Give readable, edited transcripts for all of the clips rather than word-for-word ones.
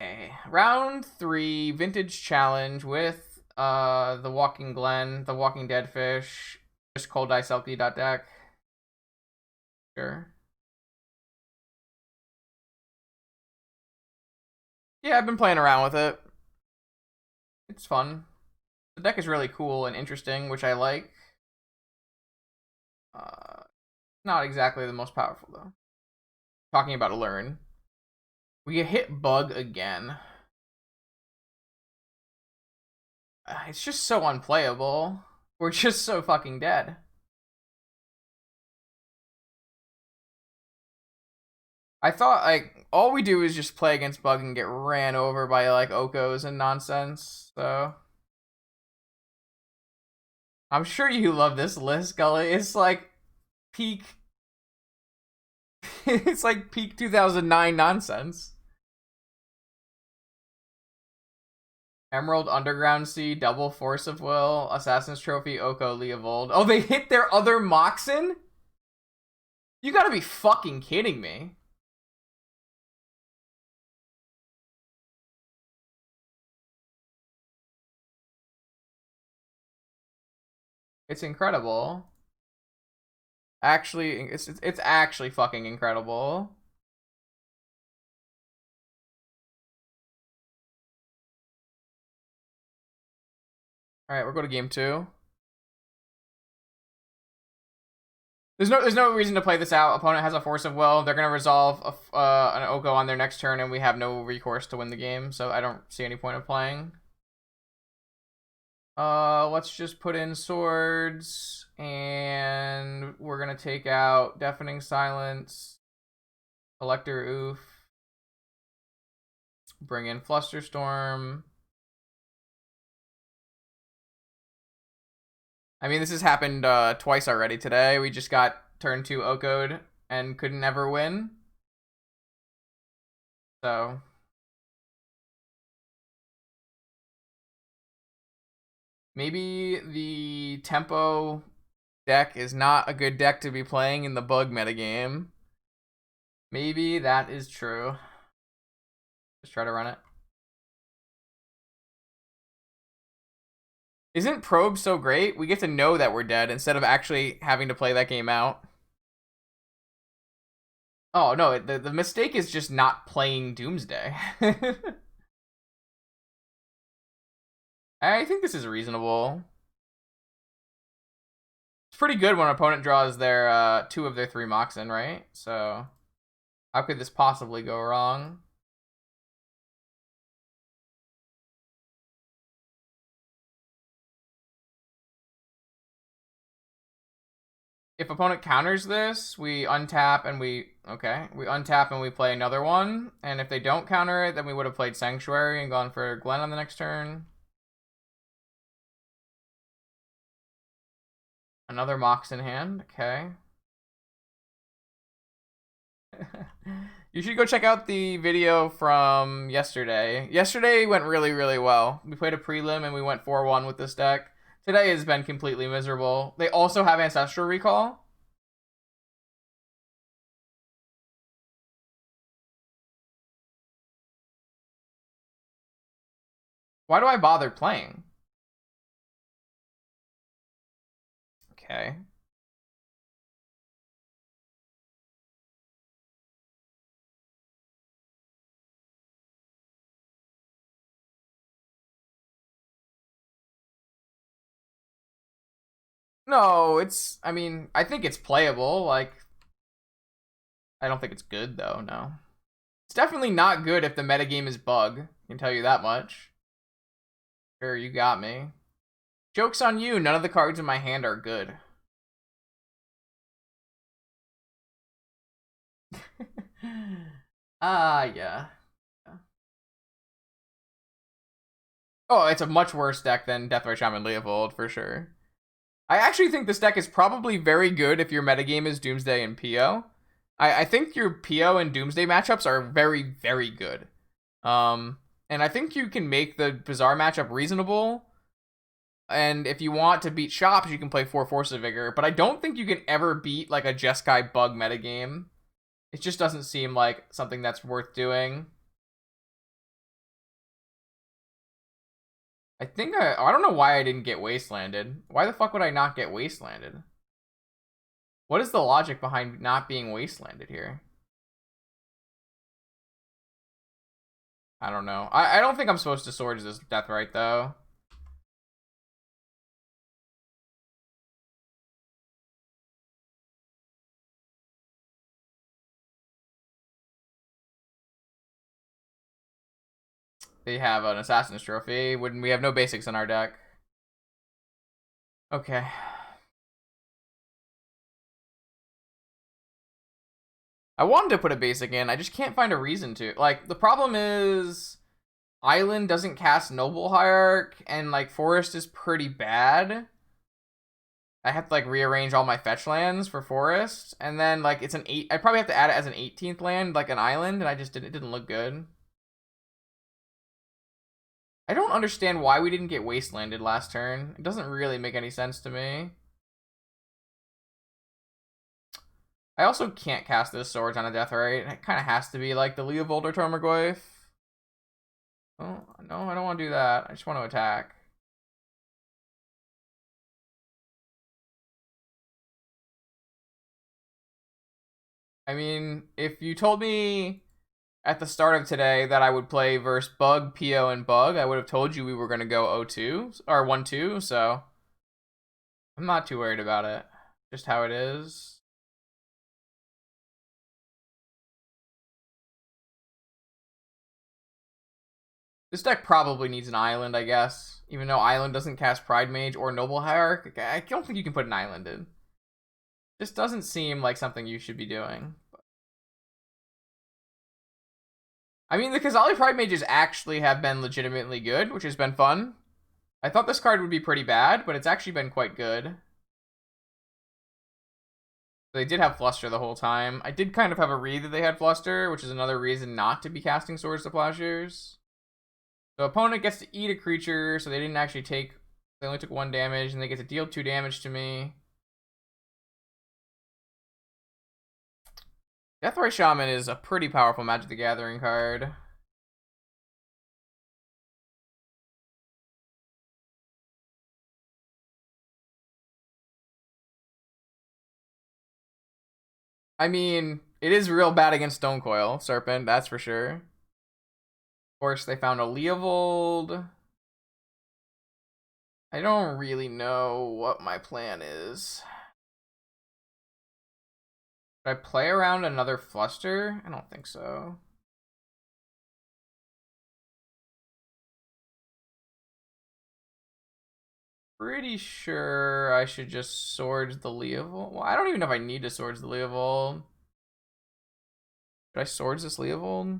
Okay, round 3 vintage challenge with the Walking Glen, the Walking Dead fish, just cold dice LP.deck. Sure. Yeah, I've been playing around with it. It's fun. The deck is really cool and interesting, which I like. Uh, Not exactly the most powerful though. Talking about a learn. We get hit bug again. It's just so unplayable. We're just so fucking dead. I thought like all we do is just play against bug and get ran over by like Okos and nonsense. So I'm sure you love this list, Gully. It's like peak. It's like peak 2009 nonsense. Emerald Underground Sea, Double Force of Will, Assassin's Trophy, Oko, Leovold. Oh, they hit their other Moxen? You gotta be fucking kidding me. It's incredible. Actually, it's actually fucking incredible. All right, we're going to game 2. There's no reason to play this out. Opponent has a Force of Will. They're gonna resolve an Oko on their next turn, and we have no recourse to win the game. So I don't see any point of playing. Let's just put in swords, and we're gonna take out Deafening Silence, Collector Oof, bring in Flusterstorm. I mean, this has happened twice already today. We just got turn 2 Oko'd and couldn't ever win. So maybe the tempo deck is not a good deck to be playing in the bug metagame. Maybe that is true. Just try to run it. Isn't Probe so great? We get to know that we're dead instead of actually having to play that game out. Oh, no, the mistake is just not playing Doomsday. I think this is reasonable. It's pretty good when an opponent draws their 2 of their 3 Moxen, right? So how could this possibly go wrong? If opponent counters this, we untap and we untap and we play another one. And if they don't counter it, then we would have played Sanctuary and gone for Glen on the next turn. Another Mox in hand. Okay. You should go check out the video from yesterday. Yesterday went really, really well. We played a prelim and we went 4-1 with this deck. Today has been completely miserable. They also have Ancestral Recall. Why do I bother playing? Okay. No, I mean, I think it's playable. Like, I don't think it's good, though, no. It's definitely not good if the metagame is bug. I can tell you that much. Sure, you got me. Joke's on you, none of the cards in my hand are good. Yeah. Oh, it's a much worse deck than Deathray Shaman Leovold, for sure. I actually think this deck is probably very good if your metagame is Doomsday and PO. I think your PO and Doomsday matchups are very, very good. And I think you can make the Bazaar matchup reasonable. And if you want to beat Shops, you can play 4 Force of Vigor. But I don't think you can ever beat like a Jeskai bug metagame. It just doesn't seem like something that's worth doing. I don't know why I didn't get Wastelanded. Why the fuck would I not get Wastelanded? What is the logic behind not being Wastelanded here? I don't know. I don't think I'm supposed to Swords this Deathrite, though. They have an Assassin's Trophy. When we have no basics in our deck. Okay. I wanted to put a basic in. I just can't find a reason to. Like, the problem is Island doesn't cast Noble Hierarch, and, like, Forest is pretty bad. I have to, like, rearrange all my fetch lands for Forest. And then, like, it's an 8... I probably have to add it as an 18th land, like an Island, and it didn't look good. I don't understand why we didn't get Wastelanded last turn. It doesn't really make any sense to me. I also can't cast this Swords on a Deathrite. It kind of has to be like the Leovold or Tarmogoyf. Oh, no, I don't want to do that. I just want to attack. I mean, if you told me at the start of today that I would play versus Bug, Pio, and Bug, I would have told you we were going to go 0-2, or 1-2, so I'm not too worried about it. Just how it is. This deck probably needs an Island, I guess. Even though Island doesn't cast Pride Mage or Noble Hierarch, I don't think you can put an Island in. This doesn't seem like something you should be doing. I mean, the Khazali Pride Mages actually have been legitimately good, which has been fun. I thought this card would be pretty bad, but it's actually been quite good. They did have Fluster the whole time. I did kind of have a read that they had Fluster, which is another reason not to be casting Swords to Plowshares. So opponent gets to eat a creature, so they didn't actually take... They only took 1 damage, and they get to deal 2 damage to me. Deathrite Shaman is a pretty powerful Magic the Gathering card. I mean, it is real bad against Stonecoil Serpent, that's for sure. Of course, they found a Leovold. I don't really know what my plan is. Should I play around another Fluster? I don't think so. Pretty sure I should just Swords the Leovold. Well, I don't even know if I need to Swords the Leovold. Should I Swords this Leovold?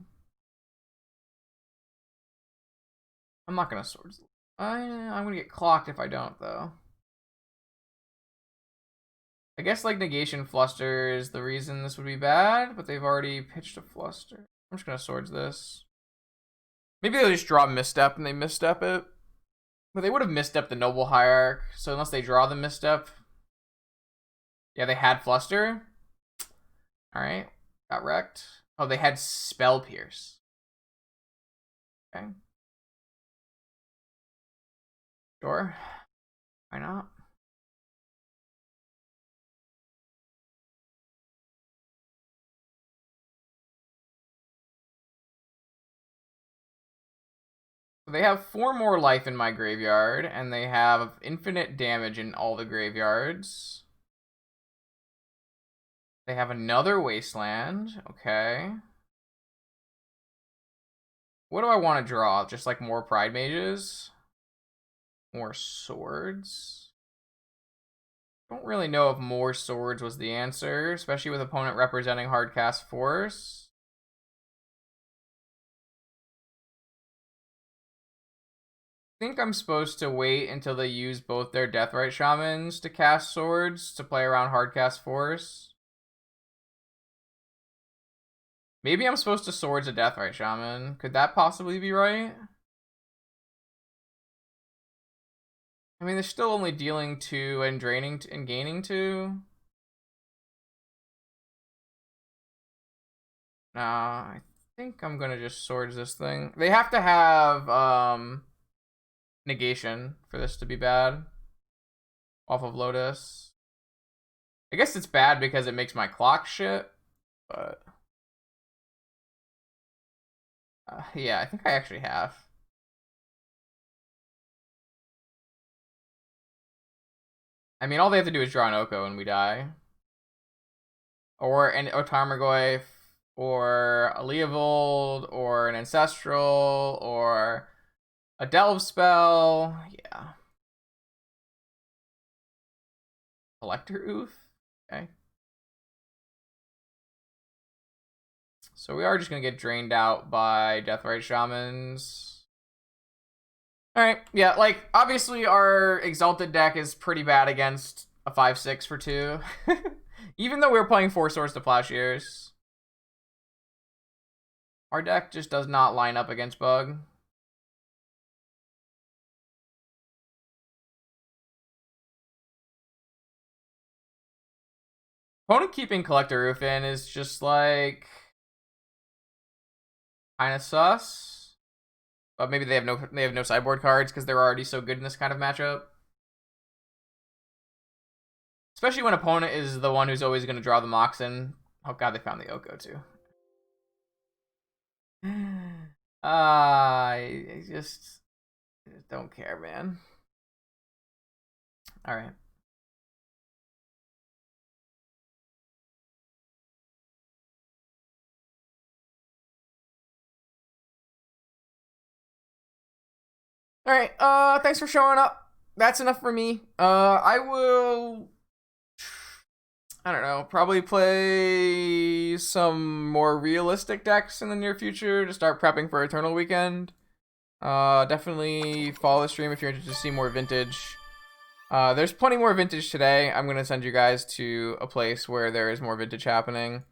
I'm not gonna Swords. I'm gonna get clocked if I don't, though. I guess, like, Negation Fluster is the reason this would be bad, but they've already pitched a Fluster. I'm just gonna Swords this. Maybe they'll just draw Misstep and they misstep it. But they would have misstepped the Noble Hierarch, so unless they draw the misstep. Yeah, they had Fluster. Alright, got wrecked. Oh, they had Spell Pierce. Okay. Sure. Why not? They have 4 more life in my graveyard, and they have infinite damage in all the graveyards. They have another Wasteland. Okay. What do I want to draw? Just like more Pride Mages? More Swords? Don't really know if more Swords was the answer, especially with opponent representing Hardcast Force. I think I'm supposed to wait until they use both their Deathrite Shamans to cast Swords to play around Hardcast Force. Maybe I'm supposed to Swords a Deathrite Shaman. Could that possibly be right? I mean, they're still only dealing 2 and draining and gaining 2. Nah, I think I'm gonna just Swords this thing. They have to have negation for this to be bad. Off of Lotus. I guess it's bad because it makes my clock shit, but yeah, I think I actually have. I mean, all they have to do is draw an Oko and we die. Or an Otarmogoyf, or a Leovold, or an Ancestral, or a Delve spell. Yeah. Collector Oof? Okay. So we are just going to get drained out by Deathrite Shamans. Alright, yeah, like, obviously our Exalted deck is pretty bad against a 5-6 for 2. Even though we were playing 4 Swords to Plowshares. Our deck just does not line up against Bug. Opponent keeping Collector Roof in is just like kind of sus. But maybe they have no sideboard cards because they're already so good in this kind of matchup. Especially when opponent is the one who's always going to draw the Moxen. Oh god, they found the Oko too. I just don't care, man. All right. All right. Thanks for showing up. That's enough for me. I will, I don't know, probably play some more realistic decks in the near future to start prepping for Eternal Weekend. Definitely follow the stream if you're interested to see more Vintage. There's plenty more Vintage today. I'm going to send you guys to a place where there is more Vintage happening.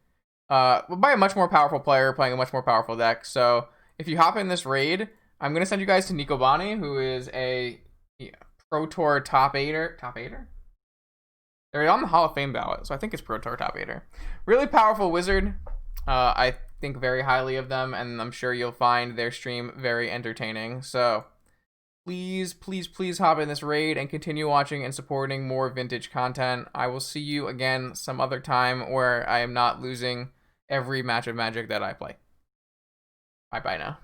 By a much more powerful player playing a much more powerful deck. So if you hop in this raid, I'm going to send you guys to Nico Bani, who is a Pro Tour top 8er. Top 8er? They're on the Hall of Fame ballot, so I think it's Pro Tour top 8er. Really powerful wizard. I think very highly of them, and I'm sure you'll find their stream very entertaining. So please, please, please hop in this raid and continue watching and supporting more Vintage content. I will see you again some other time where I am not losing every match of Magic that I play. Bye-bye now.